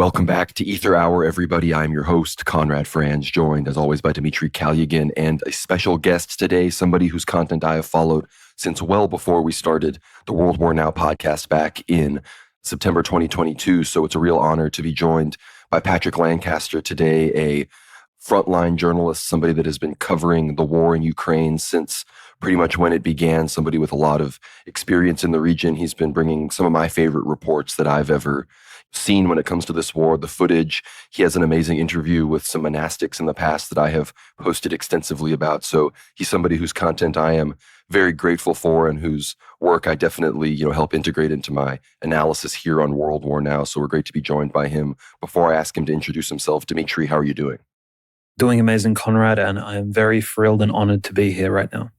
Welcome back to Ether Hour, everybody. I'm your host, Conrad Franz, joined as always by Dmitry Kalyagin, and a special guest today, somebody whose content I have followed since well before we started the World War Now podcast back in September 2022. So it's a real honor to be joined by Patrick Lancaster today, a frontline journalist, somebody that has been covering the war in Ukraine since pretty much when it began, somebody with a lot of experience in the region. He's been bringing some of my favorite reports that I've ever seen when it comes to this war, the footage. He has an amazing interview with some monastics in the past that I have posted extensively about. So he's somebody whose content I am very grateful for and whose work I definitely, help integrate into my analysis here on World War Now. So we're great to be joined by him. Before I ask him to introduce himself, Dmitry, how are you doing? Doing amazing, Conrad, and I am very thrilled and honored to be here right now.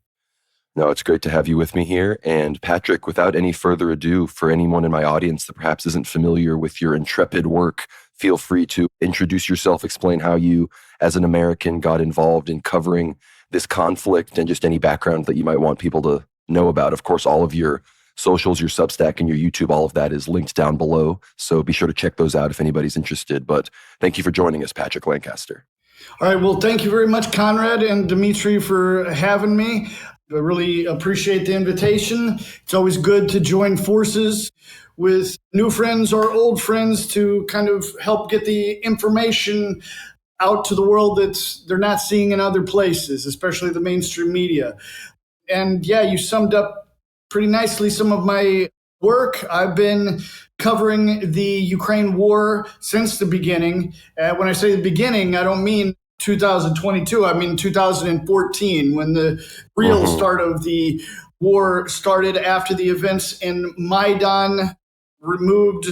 No, it's great to have you with me here. And Patrick, without any further ado, for anyone in my audience that perhaps isn't familiar with your intrepid work, feel free to introduce yourself, explain how you, as an American, got involved in covering this conflict and just any background that you might want people to know about. Of course, all of your socials, your Substack, and your YouTube, all of that is linked down below. So be sure to check those out if anybody's interested. But thank you for joining us, Patrick Lancaster. All right. Well, thank you very much, Conrad and Dmitry, for having me. I really appreciate the invitation. It's always good to join forces with new friends or old friends to kind of help get the information out to the world that they're not seeing in other places, especially the mainstream media. And yeah, you summed up pretty nicely some of my work. I've been covering the Ukraine war since the beginning. When I say the beginning, I don't mean 2022, I mean 2014, when the real start of the war started after the events in Maidan removed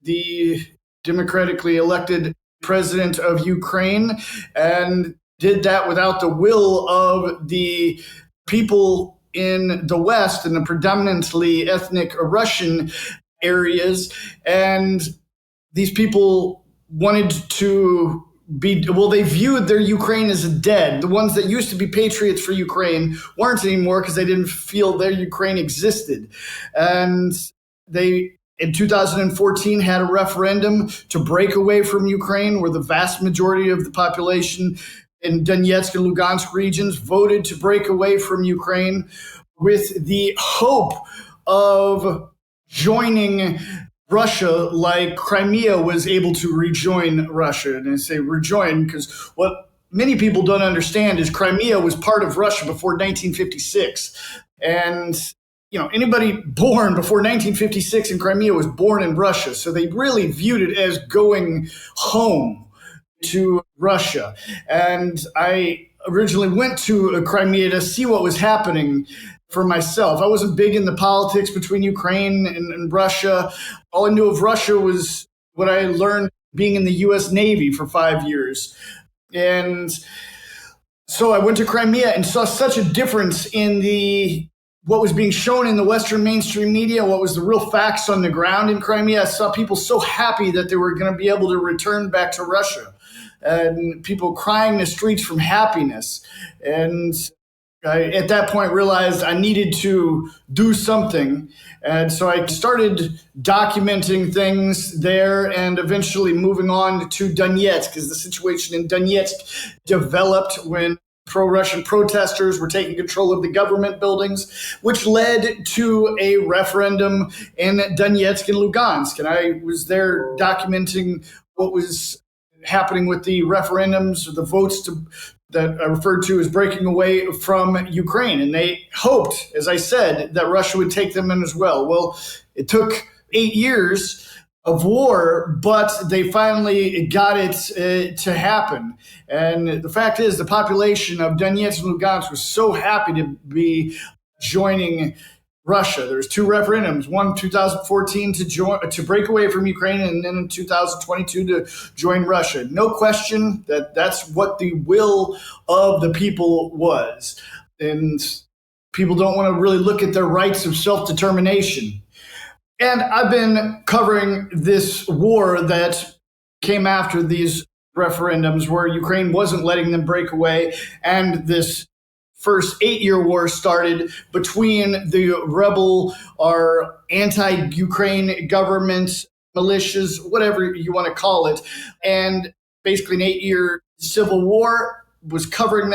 the democratically elected president of Ukraine, and did that without the will of the people in the West, in the predominantly ethnic Russian areas. And these people wanted to they viewed their Ukraine as dead. The ones that used to be patriots for Ukraine weren't anymore because they didn't feel their Ukraine existed. And they, in 2014, had a referendum to break away from Ukraine, where the vast majority of the population in Donetsk and Lugansk regions voted to break away from Ukraine with the hope of joining Russia, like Crimea was able to rejoin Russia. And I say rejoin because what many people don't understand is Crimea was part of Russia before 1956. And, anybody born before 1956 in Crimea was born in Russia. So they really viewed it as going home to Russia. And I originally went to Crimea to see what was happening for myself. I wasn't big in the politics between Ukraine and Russia. All I knew of Russia was what I learned being in the U.S. Navy for 5 years. And so I went to Crimea and saw such a difference in what was being shown in the Western mainstream media, what was the real facts on the ground in Crimea. I saw people so happy that they were going to be able to return back to Russia, and people crying in the streets from happiness. And I, at that point, realized I needed to do something. And so I started documenting things there and eventually moving on to Donetsk, because the situation in Donetsk developed when pro-Russian protesters were taking control of the government buildings, which led to a referendum in Donetsk and Lugansk. And I was there documenting what was happening with the referendums, or the votes that I referred to as breaking away from Ukraine. And they hoped, as I said, that Russia would take them in as well. Well, it took 8 years of war, but they finally got it to happen. And the fact is, the population of Donetsk and Lugansk was so happy to be joining Russia. There was 2 referendums, one in 2014 to break away from Ukraine, and then in 2022 to join Russia. No question that that's what the will of the people was. And people don't want to really look at their rights of self-determination. And I've been covering this war that came after these referendums, where Ukraine wasn't letting them break away, and this first 8-year war started between the rebel or anti-Ukraine government militias, whatever you want to call it. And basically an 8-year civil war was covering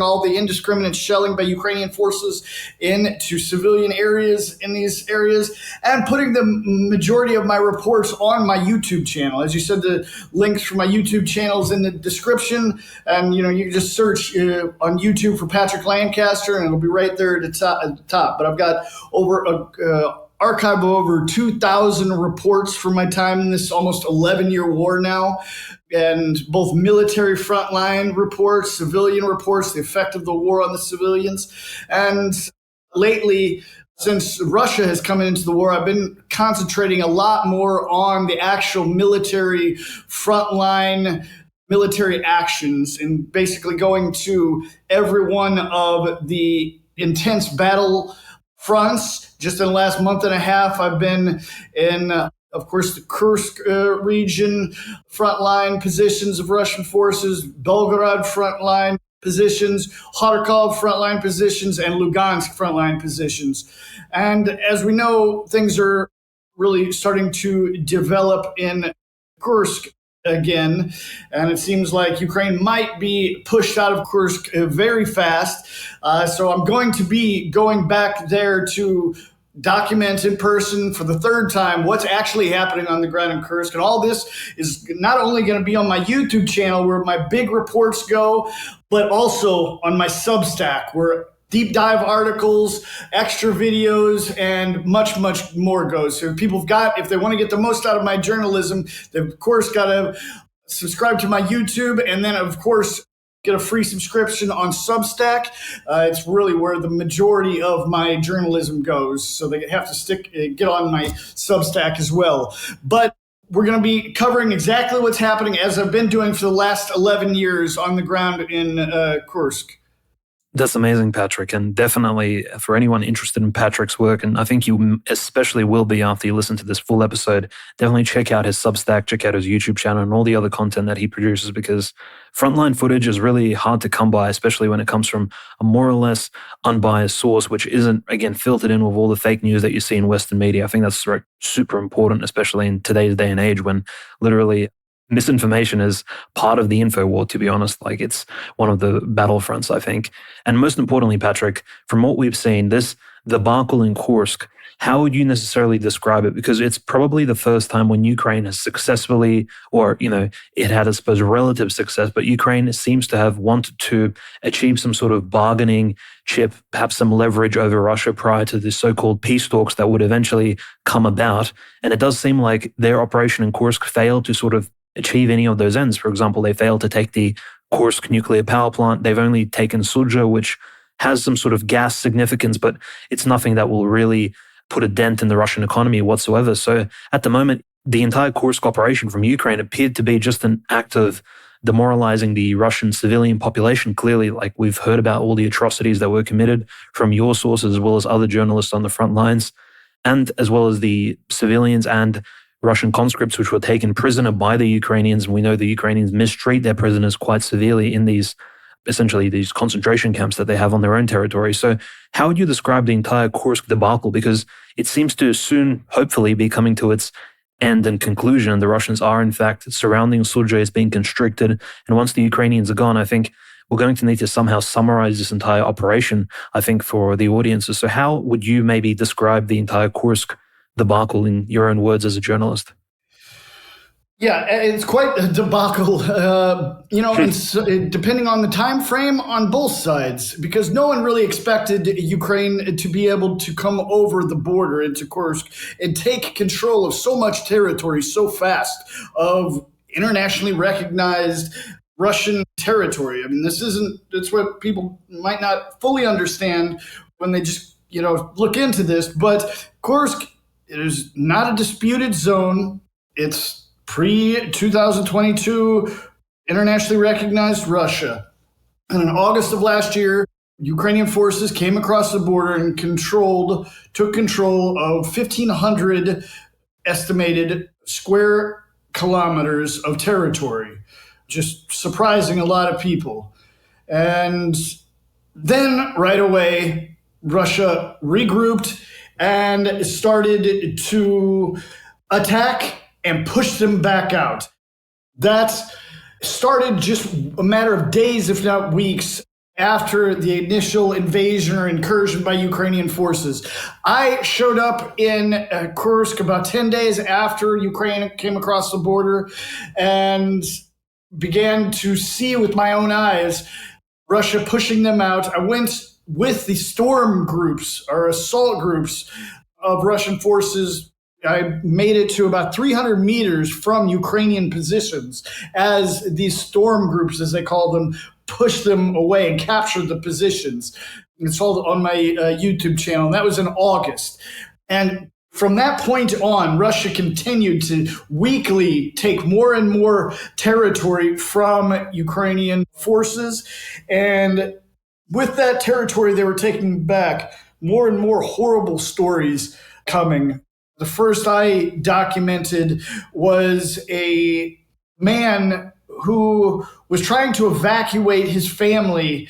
all the indiscriminate shelling by Ukrainian forces into civilian areas in these areas, and putting the majority of my reports on my YouTube channel. As you said, the links for my YouTube channel is in the description, and you can just search on YouTube for Patrick Lancaster, and it'll be right there at the top. But I've got over archive of over 2,000 reports from my time in this almost 11-year war now, and both military frontline reports, civilian reports, the effect of the war on the civilians. And lately, since Russia has come into the war, I've been concentrating a lot more on the actual military frontline military actions, and basically going to every one of the intense battle fronts. Just in the last month and a half, I've been in, of course, the Kursk region, frontline positions of Russian forces, Belgorod frontline positions, Kharkov frontline positions, and Lugansk frontline positions. And as we know, things are really starting to develop in Kursk again, and it seems like Ukraine might be pushed out of Kursk very fast. So I'm going to be going back there to document in person for the third time what's actually happening on the ground in Kursk. And all this is not only going to be on my YouTube channel where my big reports go, but also on my Substack where deep dive articles, extra videos, and much, much more goes. So if they want to get the most out of my journalism, they've of course got to subscribe to my YouTube, and then of course get a free subscription on Substack. It's really where the majority of my journalism goes. So they have to get on my Substack as well. But we're going to be covering exactly what's happening as I've been doing for the last 11 years on the ground in Kursk. That's amazing, Patrick. And definitely for anyone interested in Patrick's work, and I think you especially will be after you listen to this full episode, definitely check out his Substack, check out his YouTube channel and all the other content that he produces, because frontline footage is really hard to come by, especially when it comes from a more or less unbiased source, which isn't, again, filtered in with all the fake news that you see in Western media. I think that's super important, especially in today's day and age when literally misinformation is part of the info war, to be honest. Like, it's one of the battlefronts, I think. And most importantly, Patrick, from what we've seen, this debacle in Kursk, how would you necessarily describe it? Because it's probably the first time when Ukraine has successfully, or, it had, I suppose, relative success, but Ukraine seems to have wanted to achieve some sort of bargaining chip, perhaps some leverage over Russia prior to the so-called peace talks that would eventually come about. And it does seem like their operation in Kursk failed to sort of achieve any of those ends. For example, they failed to take the Kursk nuclear power plant. They've only taken Sudzha, which has some sort of gas significance, but it's nothing that will really put a dent in the Russian economy whatsoever. So at the moment, the entire Kursk operation from Ukraine appeared to be just an act of demoralizing the Russian civilian population. Clearly, like, we've heard about all the atrocities that were committed from your sources as well as other journalists on the front lines, and as well as the civilians and Russian conscripts which were taken prisoner by the Ukrainians. And we know the Ukrainians mistreat their prisoners quite severely in these concentration camps that they have on their own territory. So how would you describe the entire Kursk debacle? Because it seems to soon, hopefully, be coming to its end and conclusion. And the Russians are, in fact, surrounding Sudzha is being constricted. And once the Ukrainians are gone, I think we're going to need to somehow summarize this entire operation, I think, for the audiences. So how would you maybe describe the entire Kursk debacle in your own words as a journalist? Yeah, it's quite a debacle, it's, depending on the time frame on both sides, because no one really expected Ukraine to be able to come over the border into Kursk and take control of so much territory so fast, of internationally recognized Russian territory. I mean, it's what people might not fully understand when they just, look into this. But Kursk is not a disputed zone. It's pre-2022 internationally recognized Russia. And in August of last year, Ukrainian forces came across the border and took control of 1,500 estimated square kilometers of territory, just surprising a lot of people. And then right away, Russia regrouped and started to attack and pushed them back out. That started just a matter of days, if not weeks, after the initial invasion or incursion by Ukrainian forces. I showed up in Kursk about 10 days after Ukraine came across the border and began to see with my own eyes Russia pushing them out. I went with the storm groups or assault groups of Russian forces. I made it to about 300 meters from Ukrainian positions as these storm groups, as they call them, pushed them away and captured the positions. It's all on my YouTube channel. And that was in August. And from that point on, Russia continued to weekly take more and more territory from Ukrainian forces. And with that territory they were taking back, more and more horrible stories coming. The first I documented was a man who was trying to evacuate his family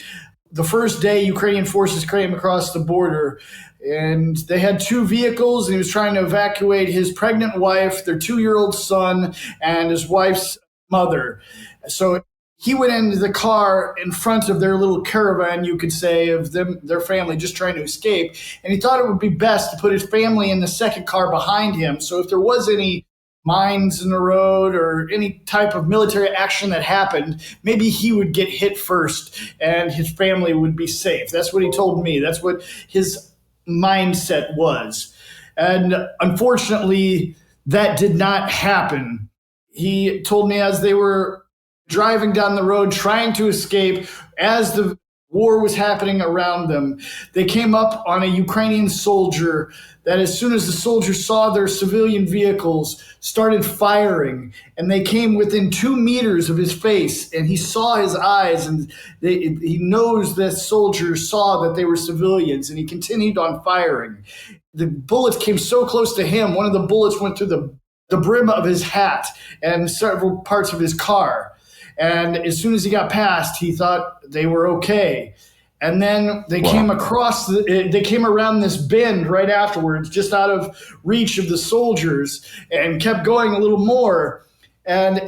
the first day Ukrainian forces came across the border. And they had two vehicles, and he was trying to evacuate his pregnant wife, their 2-year-old son, and his wife's mother. So he went into the car in front of their little caravan, you could say, of them, their family just trying to escape. And he thought it would be best to put his family in the second car behind him. So if there was any mines in the road or any type of military action that happened, maybe he would get hit first and his family would be safe. That's what he told me. That's what his mindset was. And unfortunately, that did not happen. He told me as they were driving down the road, trying to escape, as the war was happening around them, they came up on a Ukrainian soldier that as soon as the soldiers saw their civilian vehicles, started firing. And they came within 2 meters of his face, and he saw his eyes, and he knows that soldiers saw that they were civilians, and he continued on firing. The bullets came so close to him, one of the bullets went through the brim of his hat and several parts of his car. And as soon as he got past, he thought they were okay. And then they came across, they came around this bend right afterwards, just out of reach of the soldiers, and kept going a little more. And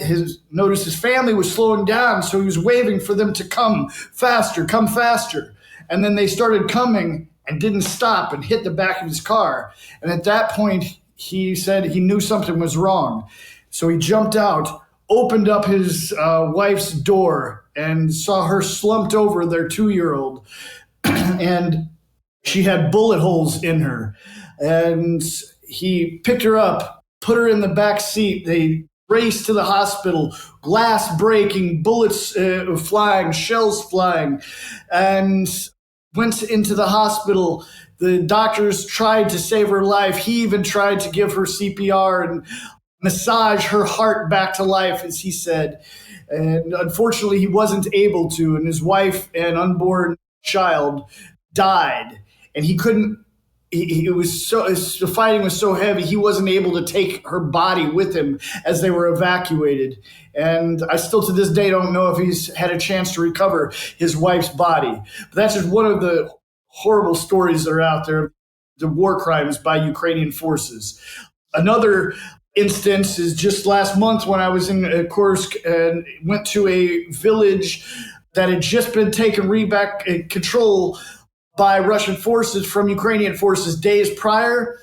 noticed his family was slowing down, so he was waving for them to come faster, come faster. And then they started coming and didn't stop and hit the back of his car. And at that point, he said he knew something was wrong. So he jumped out, opened up his wife's door, and saw her slumped over, their 2-year-old. And she had bullet holes in her. And he picked her up, put her in the back seat. They raced to the hospital, glass breaking, bullets flying, shells flying, and went into the hospital. The doctors tried to save her life. He even tried to give her CPR and massage her heart back to life, as he said. And unfortunately, he wasn't able to, and his wife and unborn child died. And he couldn't, the fighting was so heavy, he wasn't able to take her body with him as they were evacuated. And I still to this day don't know if he's had a chance to recover his wife's body. But that's just one of the horrible stories that are out there, the war crimes by Ukrainian forces. Another instance is just last month when I was in Kursk and went to a village that had just been taken back control by Russian forces from Ukrainian forces days prior.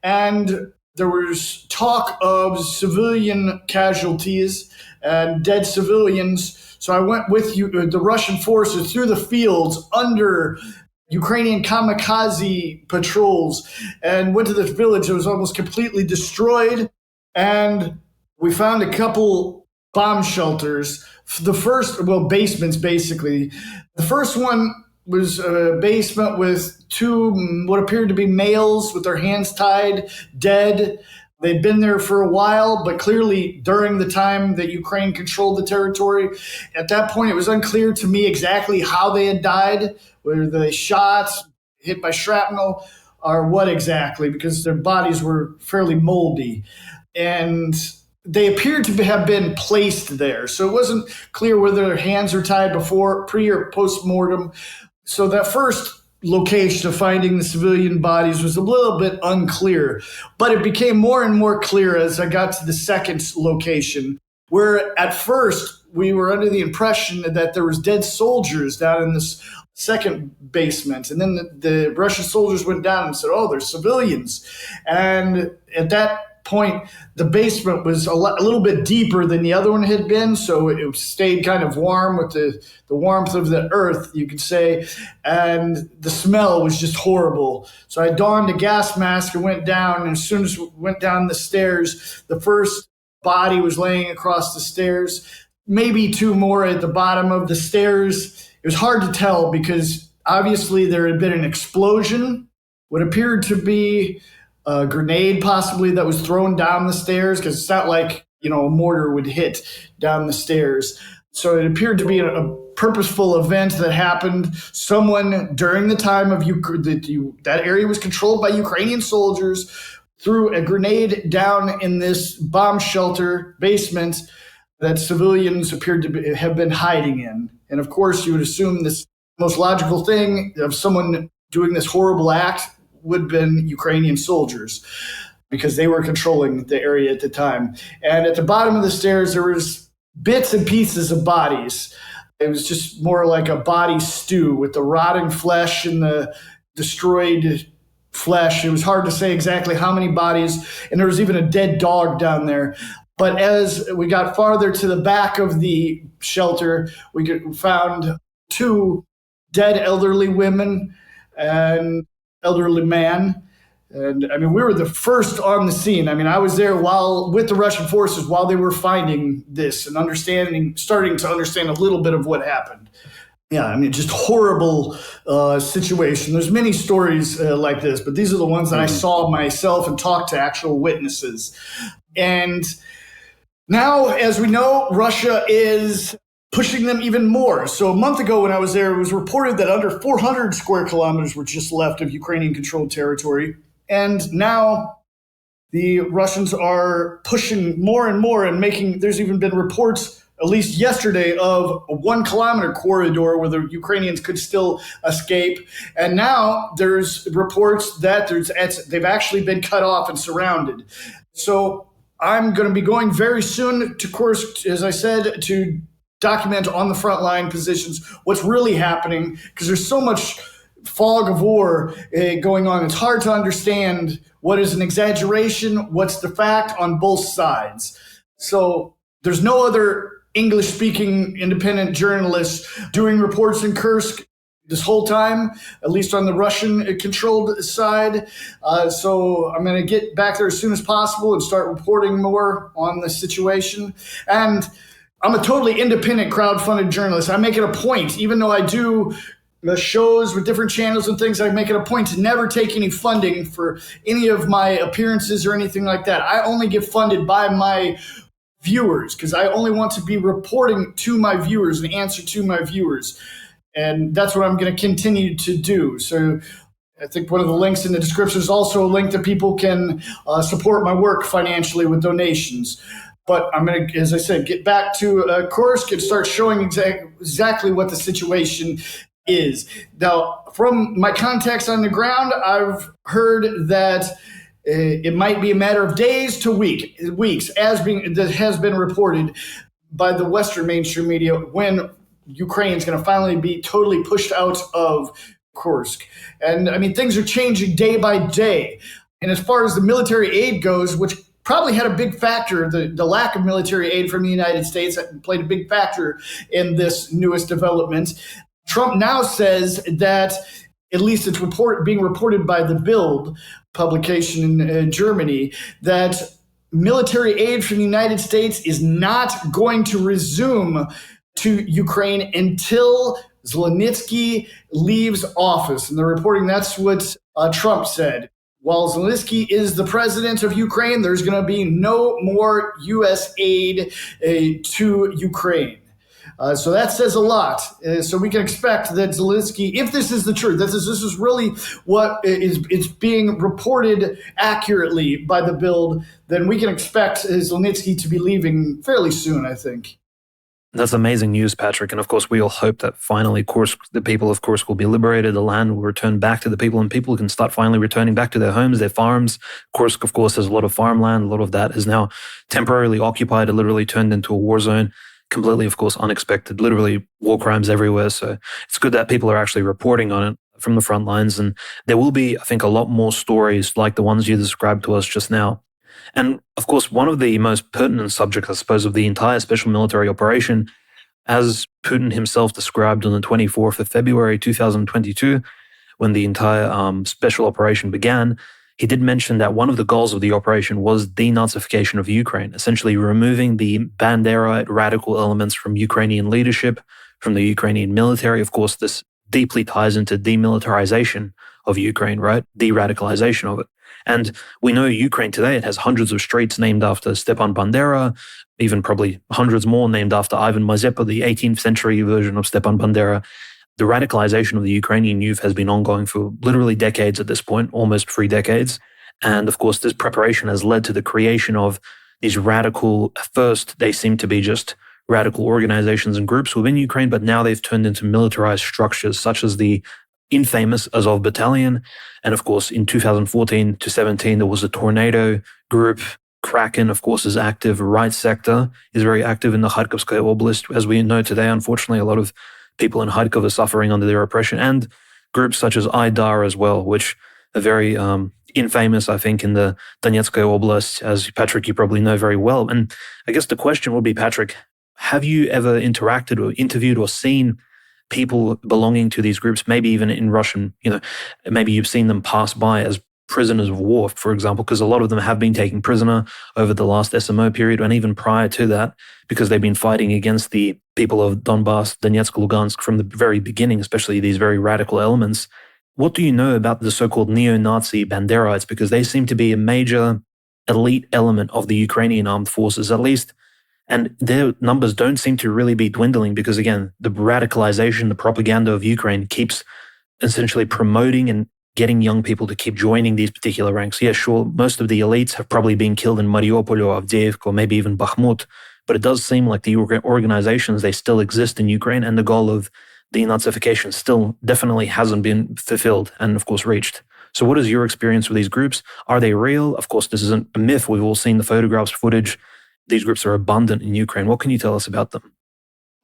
And there was talk of civilian casualties and dead civilians. So I went with the Russian forces through the fields under Ukrainian kamikaze patrols and went to this village that was almost completely destroyed. And we found a couple bomb shelters. The first, basements basically. The first one was a basement with 2 what appeared to be males with their hands tied, dead. They'd been there for a while, but clearly during the time that Ukraine controlled the territory. At that point, it was unclear to me exactly how they had died, whether they shot, hit by shrapnel, or what exactly, because their bodies were fairly moldy. And they appeared to have been placed there. So it wasn't clear whether their hands were tied before, pre or post-mortem. So that first, location of finding the civilian bodies was a little bit unclear, but it became more and more clear as I got to the second location, where at first we were under the impression that there was dead soldiers down in this second basement. And then the Russian soldiers went down and said, oh, there's civilians. And at that point, the basement was a little bit deeper than the other one had been, so it stayed kind of warm with the warmth of the earth, you could say, and the smell was just horrible. So I donned a gas mask and went down, and as soon as we went down the stairs, the first body was laying across the stairs, maybe two more at the bottom of the stairs. It was hard to tell because obviously there had been an explosion, what appeared to be a grenade possibly that was thrown down the stairs, because it's not like, a mortar would hit down the stairs. So it appeared to be a purposeful event that happened. Someone during the time of that area was controlled by Ukrainian soldiers, threw a grenade down in this bomb shelter basement that civilians appeared to have been hiding in. And of course, you would assume this most logical thing of someone doing this horrible act would have been Ukrainian soldiers, because they were controlling the area at the time. And at the bottom of the stairs, there was bits and pieces of bodies. It was just more like a body stew with the rotting flesh and the destroyed flesh. It was hard to say exactly how many bodies, and there was even a dead dog down there. But as we got farther to the back of the shelter, we found two dead elderly women and elderly man. And we were the first on the scene. I was there with the Russian forces while they were finding this and starting to understand a little bit of what happened. Yeah, just horrible situation. There's many stories like this, but these are the ones that I saw myself and talked to actual witnesses. And now, as we know, Russia is pushing them even more. So a month ago when I was there, it was reported that under 400 square kilometers were just left of Ukrainian-controlled territory. And now the Russians are pushing more and more and there's even been reports, at least yesterday, of a 1 kilometer corridor where the Ukrainians could still escape. And now there's reports that they've actually been cut off and surrounded. So I'm going to be going very soon to Kursk, as I said, to document on the front line positions what's really happening, because there's so much fog of war going on. It's hard to understand what is an exaggeration, what's the fact on both sides. So there's no other English-speaking independent journalists doing reports in Kursk this whole time, at least on the Russian-controlled side. So I'm going to get back there as soon as possible and start reporting more on the situation. And I'm a totally independent crowdfunded journalist. I make it a point, even though I do the shows with different channels and things, I make it a point to never take any funding for any of my appearances or anything like that. I only get funded by my viewers, because I only want to be reporting to my viewers and answer to my viewers. And that's what I'm going to continue to do. So I think one of the links in the description is also a link that people can support my work financially with donations. But I'm going to, as I said, get back to Kursk and start showing exactly what the situation is. Now, from my contacts on the ground, I've heard that it might be a matter of days to weeks, that has been reported by the Western mainstream media, when Ukraine is going to finally be totally pushed out of Kursk. And things are changing day by day. And as far as the military aid goes, which probably had a big factor, the lack of military aid from the United States played a big factor in this newest development. Trump now says that, at least it's being reported by the Bild publication in Germany, that military aid from the United States is not going to resume to Ukraine until Zelensky leaves office. And they're reporting that's what Trump said. While Zelensky is the president of Ukraine, there's going to be no more U.S. aid to Ukraine. So that says a lot. So we can expect that Zelensky, if this is the truth, this is really what is being reported accurately by the Bild, then we can expect Zelensky to be leaving fairly soon, I think. That's amazing news, Patrick. And of course, we all hope that finally Kursk, the people of Kursk will be liberated, the land will return back to the people, and people can start finally returning back to their homes, their farms. Kursk, of course, has a lot of farmland. A lot of that is now temporarily occupied and literally turned into a war zone. Completely, of course, unexpected, literally war crimes everywhere. So it's good that people are actually reporting on it from the front lines. And there will be, I think, a lot more stories like the ones you described to us just now. And of course, one of the most pertinent subjects, I suppose, of the entire special military operation, as Putin himself described on the 24th of February 2022, when the entire special operation began, he did mention that one of the goals of the operation was denazification of Ukraine, essentially removing the Banderite radical elements from Ukrainian leadership, from the Ukrainian military. Of course, this deeply ties into demilitarization of Ukraine, right? De-radicalization of it. And we know Ukraine today, it has hundreds of streets named after Stepan Bandera, even probably hundreds more named after Ivan Mazepa, the 18th century version of Stepan Bandera. The radicalization of the Ukrainian youth has been ongoing for literally decades at this point, almost 3 decades. And of course, this preparation has led to the creation of these radical, at first they seem to be just radical organizations and groups within Ukraine, but now they've turned into militarized structures such as the infamous Azov Battalion. And of course, in 2014 to 17, there was a Tornado group. Kraken, of course, is active. Right Sector is very active in the Kharkovskaya Oblast. As we know today, unfortunately, a lot of people in Kharkov are suffering under their oppression, and groups such as Aidar as well, which are very infamous, I think, in the Donetskaya Oblast, as Patrick, you probably know very well. And I guess the question would be, Patrick, have you ever interacted or interviewed or seen people belonging to these groups, maybe even in Russian, maybe you've seen them pass by as prisoners of war, for example, because a lot of them have been taken prisoner over the last SMO period and even prior to that, because they've been fighting against the people of Donbass, Donetsk, Lugansk from the very beginning, especially these very radical elements. What do you know about the so-called neo-Nazi Banderites? Because they seem to be a major elite element of the Ukrainian armed forces, at least. And their numbers don't seem to really be dwindling because, again, the radicalization, the propaganda of Ukraine keeps essentially promoting and getting young people to keep joining these particular ranks. Yeah, sure, most of the elites have probably been killed in Mariupol or Avdiivka or maybe even Bakhmut, but it does seem like the organizations, they still exist in Ukraine, and the goal of denazification still definitely hasn't been fulfilled and, of course, reached. So what is your experience with these groups? Are they real? Of course, this isn't a myth. We've all seen the photographs, footage. These groups are abundant in Ukraine. What can you tell us about them?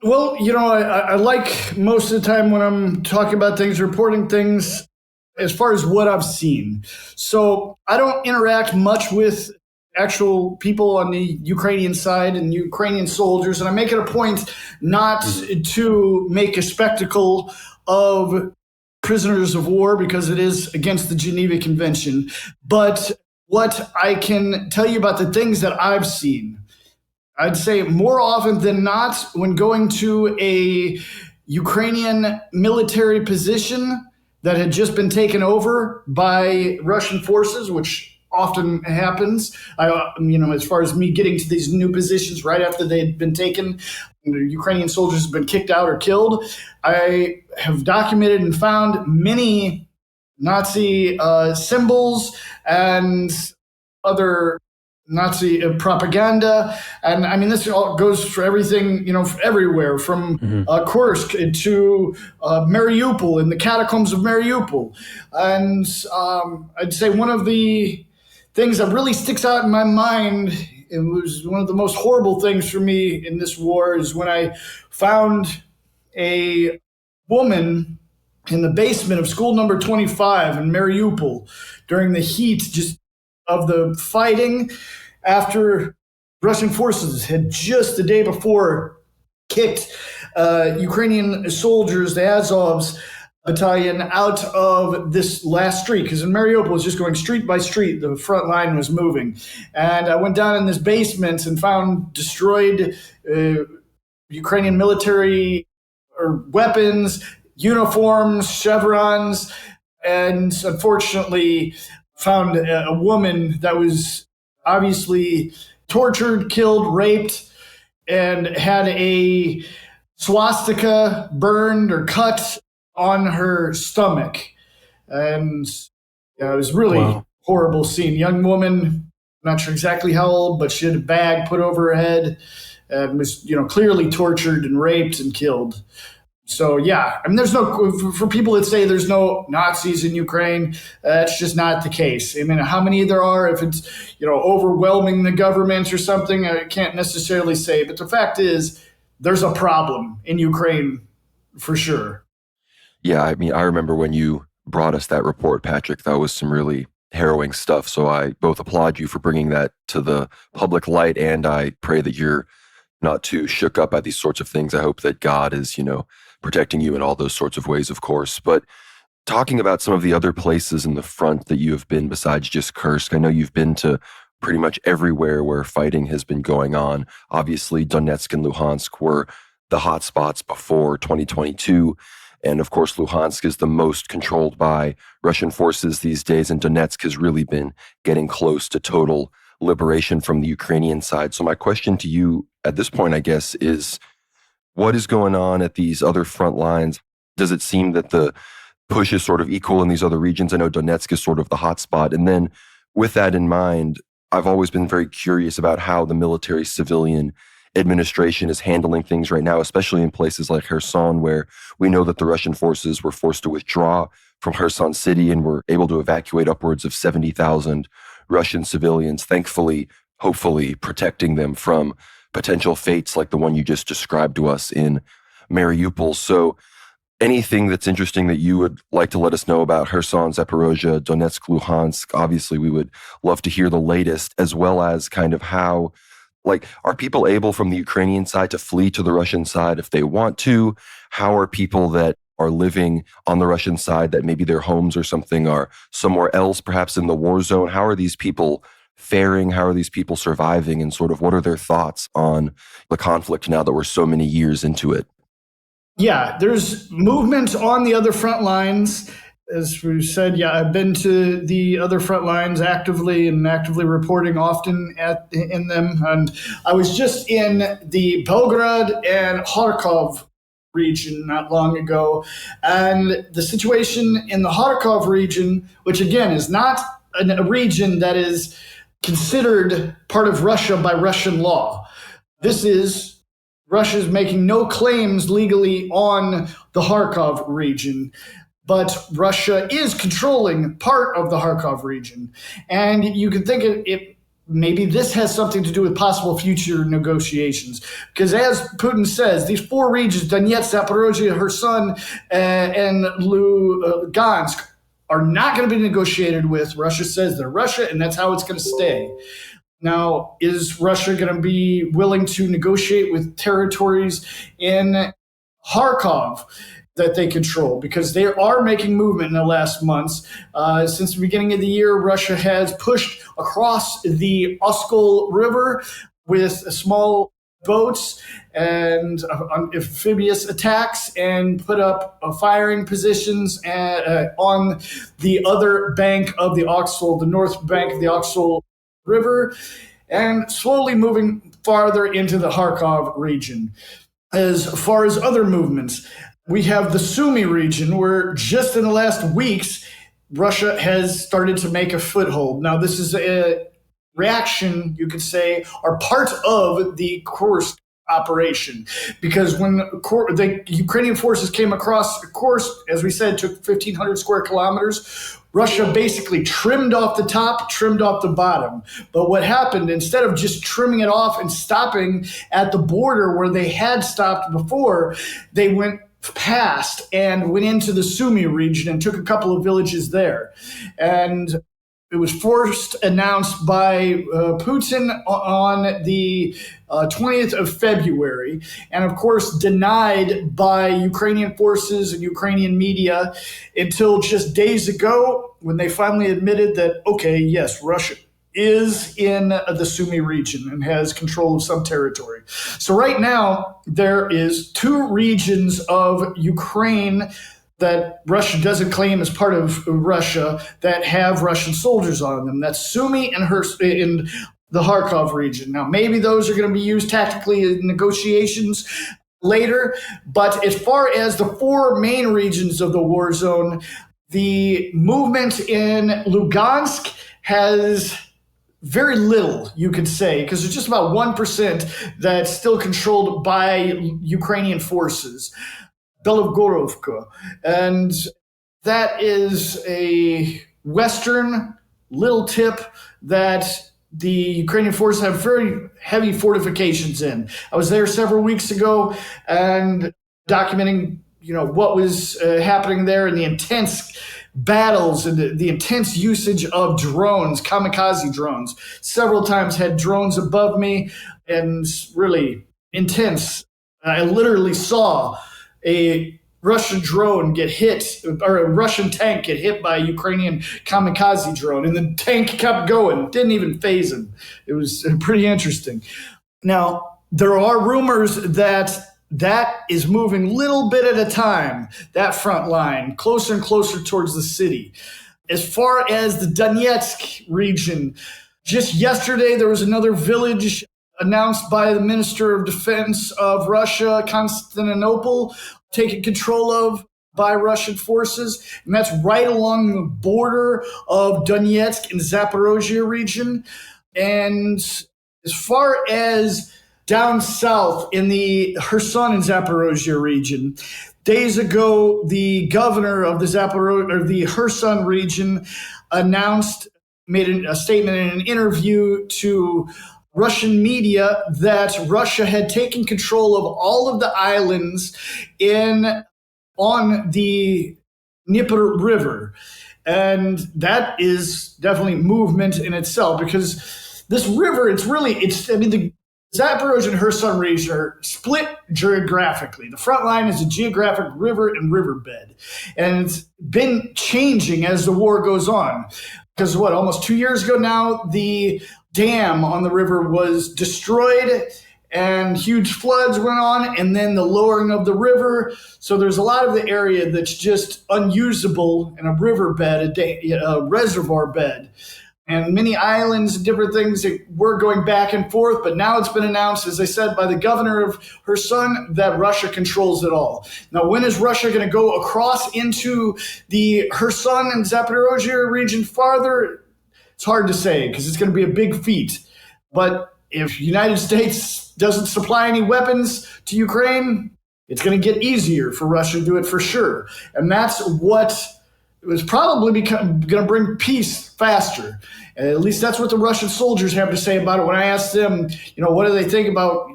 Well, I like most of the time when I'm talking about things, reporting things, as far as what I've seen. So I don't interact much with actual people on the Ukrainian side and Ukrainian soldiers, and I make it a point not to make a spectacle of prisoners of war because it is against the Geneva Convention. But what I can tell you about the things that I've seen, I'd say more often than not, when going to a Ukrainian military position that had just been taken over by Russian forces, which often happens, as far as me getting to these new positions right after they'd been taken, Ukrainian soldiers have been kicked out or killed. I have documented and found many Nazi symbols and other Nazi propaganda. And I mean, this all goes for everything, everywhere from Kursk to Mariupol, in the catacombs of Mariupol. And I'd say one of the things that really sticks out in my mind, it was one of the most horrible things for me in this war, is when I found a woman in the basement of school number 25 in Mariupol during the heat just of the fighting, after Russian forces had just the day before kicked Ukrainian soldiers, the Azov's battalion, out of this last street, because in Mariupol it was just going street by street, the front line was moving. And I went down in this basement and found destroyed Ukrainian military or weapons, uniforms, chevrons, and unfortunately found a woman that was obviously tortured, killed, raped, and had a swastika burned or cut on her stomach. And it was really horrible scene. Young woman, not sure exactly how old, but she had a bag put over her head. and was, clearly tortured and raped and killed. So, yeah, I mean, there's no, for people that say there's no Nazis in Ukraine, that's just not the case. I mean, how many there are, if it's, overwhelming the government or something, I can't necessarily say. But the fact is, there's a problem in Ukraine for sure. Yeah, I mean, I remember when you brought us that report, Patrick, that was some really harrowing stuff. So I both applaud you for bringing that to the public light, and I pray that you're not too shook up by these sorts of things. I hope that God is, protecting you in all those sorts of ways, of course. But talking about some of the other places in the front that you have been besides just Kursk, I know you've been to pretty much everywhere where fighting has been going on. Obviously, Donetsk and Luhansk were the hot spots before 2022. And of course, Luhansk is the most controlled by Russian forces these days, and Donetsk has really been getting close to total liberation from the Ukrainian side. So my question to you at this point, I guess, is what is going on at these other front lines? Does it seem that the push is sort of equal in these other regions? I know Donetsk is sort of the hot spot. And then with that in mind, I've always been very curious about how the military-civilian administration is handling things right now, especially in places like Kherson, where we know that the Russian forces were forced to withdraw from Kherson city and were able to evacuate upwards of 70,000 Russian civilians, thankfully, hopefully protecting them from potential fates like the one you just described to us in Mariupol. So anything that's interesting that you would like to let us know about Kherson, Zaporozhye, Donetsk, Luhansk, obviously we would love to hear the latest, as well as kind of how, are people able from the Ukrainian side to flee to the Russian side if they want to? How are people that are living on the Russian side that maybe their homes or something are somewhere else, perhaps in the war zone? How are these people faring? How are these people surviving? And sort of what are their thoughts on the conflict now that we're so many years into it? Yeah, there's movement on the other front lines. As we said, I've been to the other front lines actively reporting often in them. And I was just in the Belgrade and Kharkov region not long ago. And the situation in the Kharkov region, which again is not a region that is considered part of Russia by Russian law. Russia's making no claims legally on the Kharkov region, but Russia is controlling part of the Kharkov region. And you can think maybe this has something to do with possible future negotiations. Because as Putin says, these four regions, Donetsk, Zaporozhye, Kherson, and Lugansk, are not going to be negotiated with. Russia says they're Russia, and that's how it's going to stay. Now, is Russia going to be willing to negotiate with territories in Kharkov that they control? Because they are making movement in the last months. Since the beginning of the year, Russia has pushed across the Oskol River with small boats and amphibious attacks and put up firing positions on the other bank of the Oksol, the north bank of the Oksol River, and slowly moving farther into the Kharkov region. As far as other movements, we have the Sumy region, where just in the last weeks, Russia has started to make a foothold. Now, this is a reaction, you could say, are part of the Kursk operation. Because when the Ukrainian forces came across Kursk, as we said, took 1,500 square kilometers, Russia basically trimmed off the top, trimmed off the bottom. But what happened, instead of just trimming it off and stopping at the border where they had stopped before, they went past and went into the Sumy region and took a couple of villages there. And it was first announced by Putin on the 20th of February, and of course denied by Ukrainian forces and Ukrainian media until just days ago, when they finally admitted that, okay, yes, Russia is in the Sumy region and has control of some territory. So right now, there is two regions of Ukraine that Russia doesn't claim as part of Russia that have Russian soldiers on them. That's Sumy and in the Kharkov region. Now, maybe those are going to be used tactically in negotiations later, but as far as the four main regions of the war zone, the movement in Lugansk has very little, you could say, because it's just about 1% that's still controlled by Ukrainian forces, Belgorovka. And that is a Western little tip that the Ukrainian forces have very heavy fortifications in. I was there several weeks ago and documenting, what was happening there and the intense battles and the intense usage of drones, kamikaze drones. Several times had drones above me and really intense. I literally saw a Russian drone get hit, or a Russian tank get hit by a Ukrainian kamikaze drone, and the tank kept going, didn't even phase him. It was pretty interesting. Now, there are rumors that is moving little bit at a time, that front line, closer and closer towards the city. As far as the Donetsk region, just yesterday there was another village announced by the Minister of Defense of Russia, Constantinople, taken control of by Russian forces. And that's right along the border of Donetsk and Zaporozhye region. And as far as down south in the Kherson and Zaporozhye region, days ago, the governor of the Kherson region made a statement in an interview to Russian media that Russia had taken control of all of the islands on the Dnieper River. And that is definitely movement in itself, because this river, the Zaporozhye and Kherson region are split geographically. The front line is a geographic river and riverbed. And it's been changing as the war goes on. Because almost 2 years ago now, the dam on the river was destroyed and huge floods went on, and then the lowering of the river. So there's a lot of the area that's just unusable in a riverbed, a reservoir bed. And many islands and different things that were going back and forth. But now it's been announced, as I said, by the governor of Kherson, that Russia controls it all. Now, when is Russia going to go across into the Kherson and Zaporozhye region farther? It's hard to say, because it's going to be a big feat. But if the United States doesn't supply any weapons to Ukraine, it's going to get easier for Russia to do it for sure. And that's what was probably going to bring peace faster. At least that's what the Russian soldiers have to say about it. When I asked them, what do they think about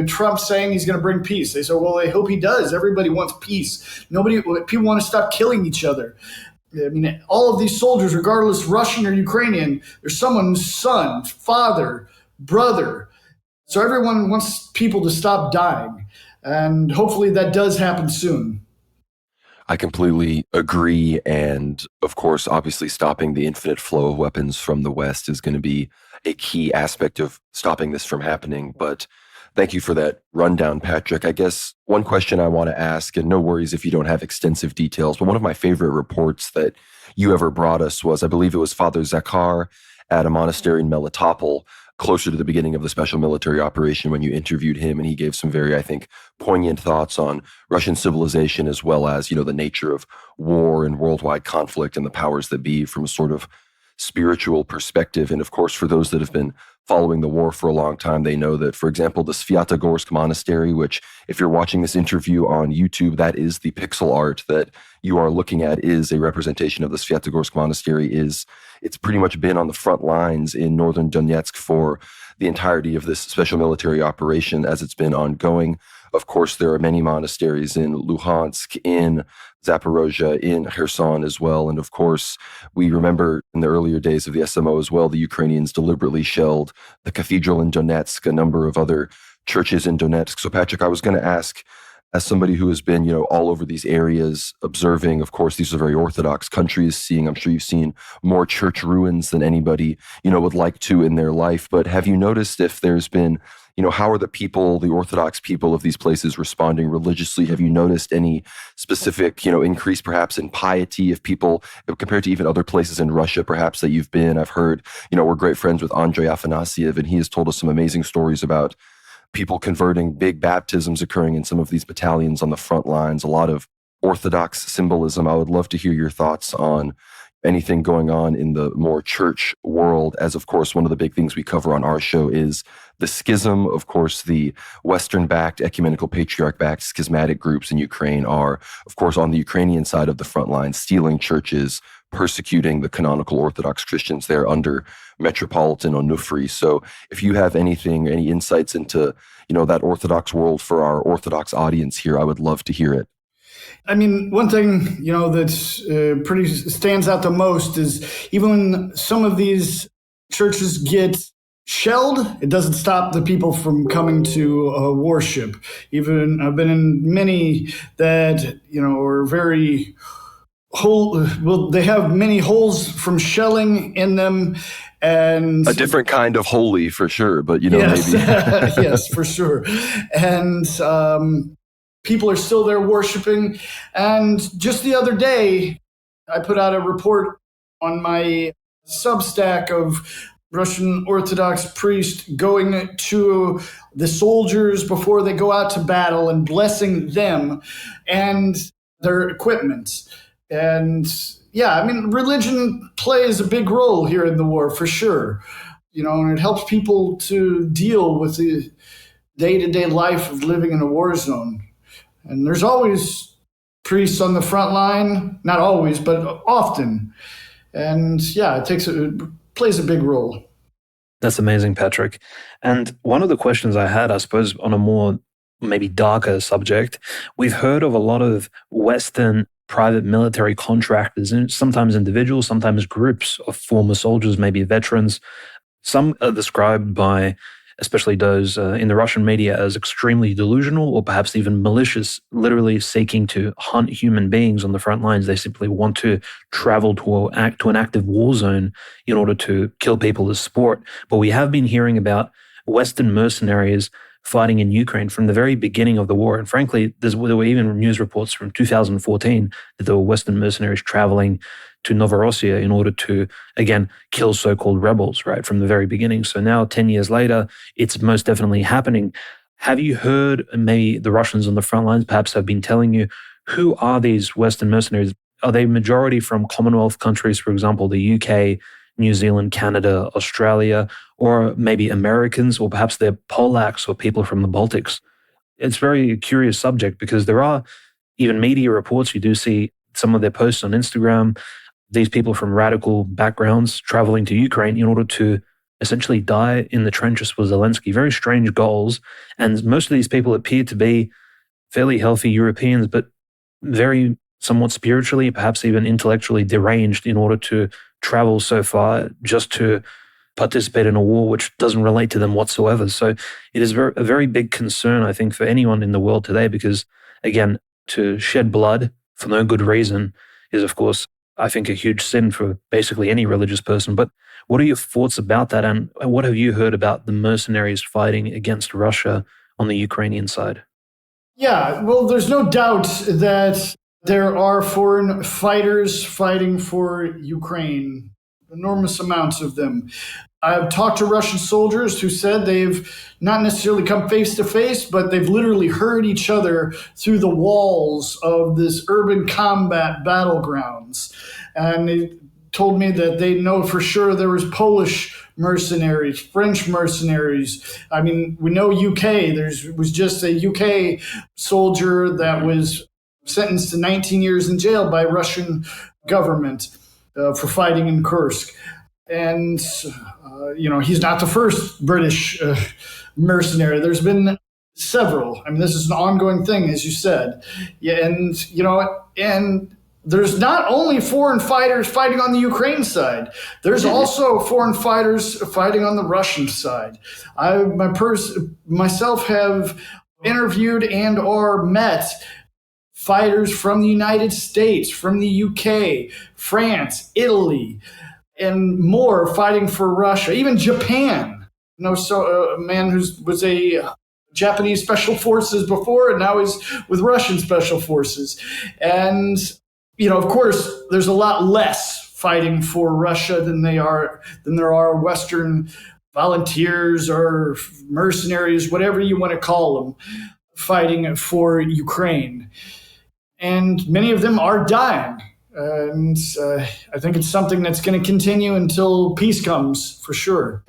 Trump saying he's going to bring peace? They said, well, I hope he does. Everybody wants peace. People want to stop killing each other. I mean, all of these soldiers, regardless Russian or Ukrainian, they're someone's son, father, brother. So everyone wants people to stop dying. And hopefully that does happen soon. I completely agree. And of course, obviously, stopping the infinite flow of weapons from the West is going to be a key aspect of stopping this from happening. But thank you for that rundown, Patrick. I guess one question I want to ask, and no worries if you don't have extensive details, but one of my favorite reports that you ever brought us was, I believe it was Father Zakhar at a monastery in Melitopol, closer to the beginning of the special military operation, when you interviewed him, and he gave some very, I think, poignant thoughts on Russian civilization, as well as, the nature of war and worldwide conflict and the powers that be from a sort of spiritual perspective. And of course, for those that have been following the war for a long time, they know that, for example, the Svyatogorsk monastery, which if you're watching this interview on YouTube, that is the pixel art that you are looking at, is a representation of the Svyatogorsk monastery. It's pretty much been on the front lines in northern Donetsk for the entirety of this special military operation as it's been ongoing. Of course, there are many monasteries in Luhansk, in Zaporozhye, in Kherson as well. And of course, we remember in the earlier days of the SMO as well, the Ukrainians deliberately shelled the cathedral in Donetsk, a number of other churches in Donetsk. So Patrick, I was going to ask, as somebody who has been, all over these areas, observing, of course, these are very Orthodox countries, I'm sure you've seen more church ruins than anybody, would like to in their life. But have you noticed if there's been, how are the Orthodox people of these places responding religiously? Have you noticed any specific, increase perhaps in piety of people compared to even other places in Russia, perhaps, that you've been? I've heard, we're great friends with Andrei Afanasyev, and he has told us some amazing stories about people converting, big baptisms occurring in some of these battalions on the front lines, a lot of Orthodox symbolism. I would love to hear your thoughts on, anything going on in the more church world, as of course, one of the big things we cover on our show is the schism. Of course, the Western-backed, ecumenical patriarch-backed schismatic groups in Ukraine are, of course, on the Ukrainian side of the front line, stealing churches, persecuting the canonical Orthodox Christians there under Metropolitan Onufri. So if you have any insights into, that Orthodox world for our Orthodox audience here, I would love to hear it. I mean, one thing, that's pretty stands out the most is even when some of these churches get shelled, it doesn't stop the people from coming to worship. Even I've been in many that, are very they have many holes from shelling in them. And a different kind of holy for sure, but yes, maybe. yes, for sure. And people are still there worshiping. And just the other day, I put out a report on my Substack of Russian Orthodox priests going to the soldiers before they go out to battle and blessing them and their equipment. And yeah, I mean, religion plays a big role here in the war for sure. And it helps people to deal with the day-to-day life of living in a war zone. And there's always priests on the front line, not always, but often. And yeah, it plays a big role. That's amazing, Patrick. And one of the questions I had, I suppose, on a more maybe darker subject, we've heard of a lot of Western private military contractors, and sometimes individuals, sometimes groups of former soldiers, maybe veterans. Some are described by, especially those in the Russian media, as extremely delusional or perhaps even malicious, literally seeking to hunt human beings on the front lines. They simply want to travel to an active war zone in order to kill people as sport. But we have been hearing about Western mercenaries fighting in Ukraine from the very beginning of the war. And frankly, there were even news reports from 2014 that there were Western mercenaries traveling to Novorossiya in order to, again, kill so-called rebels, right, from the very beginning. So now, 10 years later, it's most definitely happening. Have you heard, maybe the Russians on the front lines perhaps have been telling you, who are these Western mercenaries? Are they majority from Commonwealth countries, for example, the UK, New Zealand, Canada, Australia, or maybe Americans, or perhaps they're Polacks or people from the Baltics? It's a very curious subject because there are even media reports. You do see some of their posts on Instagram, these people from radical backgrounds traveling to Ukraine in order to essentially die in the trenches with Zelensky. Very strange goals. And most of these people appear to be fairly healthy Europeans, but very somewhat spiritually, perhaps even intellectually deranged in order to travel so far just to participate in a war which doesn't relate to them whatsoever. So it is a very big concern, I think, for anyone in the world today, because, again, to shed blood for no good reason is, of course, I think, a huge sin for basically any religious person. But what are your thoughts about that? And what have you heard about the mercenaries fighting against Russia on the Ukrainian side? Yeah, well, there's no doubt that there are foreign fighters fighting for Ukraine, enormous amounts of them. I've talked to Russian soldiers who said they've not necessarily come face to face, but they've literally heard each other through the walls of this urban combat battlegrounds. And they told me that they know for sure there was Polish mercenaries, French mercenaries. I mean, we know UK. Was just a UK soldier that was sentenced to 19 years in jail by Russian government for fighting in Kursk. And, he's not the first British mercenary. There's been several. I mean, this is an ongoing thing, as you said. Yeah, and there's not only foreign fighters fighting on the Ukraine side. There's also foreign fighters fighting on the Russian side. I myself have interviewed and or met fighters from the United States, from the UK, France, Italy, and more fighting for Russia, even Japan. A man who was a Japanese special forces before and now is with Russian special forces. And, of course, there's a lot less fighting for Russia than there are Western volunteers or mercenaries, whatever you want to call them, fighting for Ukraine. And many of them are dying. And I think it's something that's going to continue until peace comes, for sure.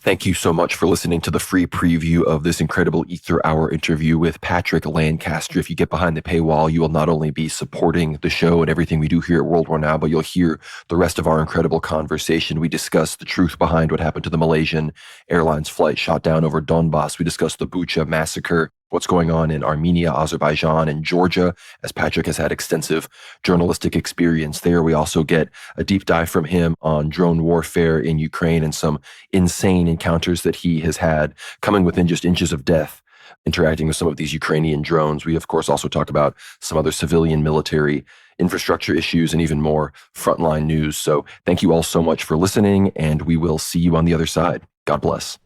Thank you so much for listening to the free preview of this incredible Ether Hour interview with Patrick Lancaster. If you get behind the paywall, you will not only be supporting the show and everything we do here at World War Now, but you'll hear the rest of our incredible conversation. We discuss the truth behind what happened to the Malaysian Airlines flight shot down over Donbass. We discuss the Bucha massacre, what's going on in Armenia, Azerbaijan, and Georgia, as Patrick has had extensive journalistic experience there. We also get a deep dive from him on drone warfare in Ukraine and some insane encounters that he has had, coming within just inches of death, interacting with some of these Ukrainian drones. We, of course, also talk about some other civilian military infrastructure issues and even more frontline news. So thank you all so much for listening, and we will see you on the other side. God bless.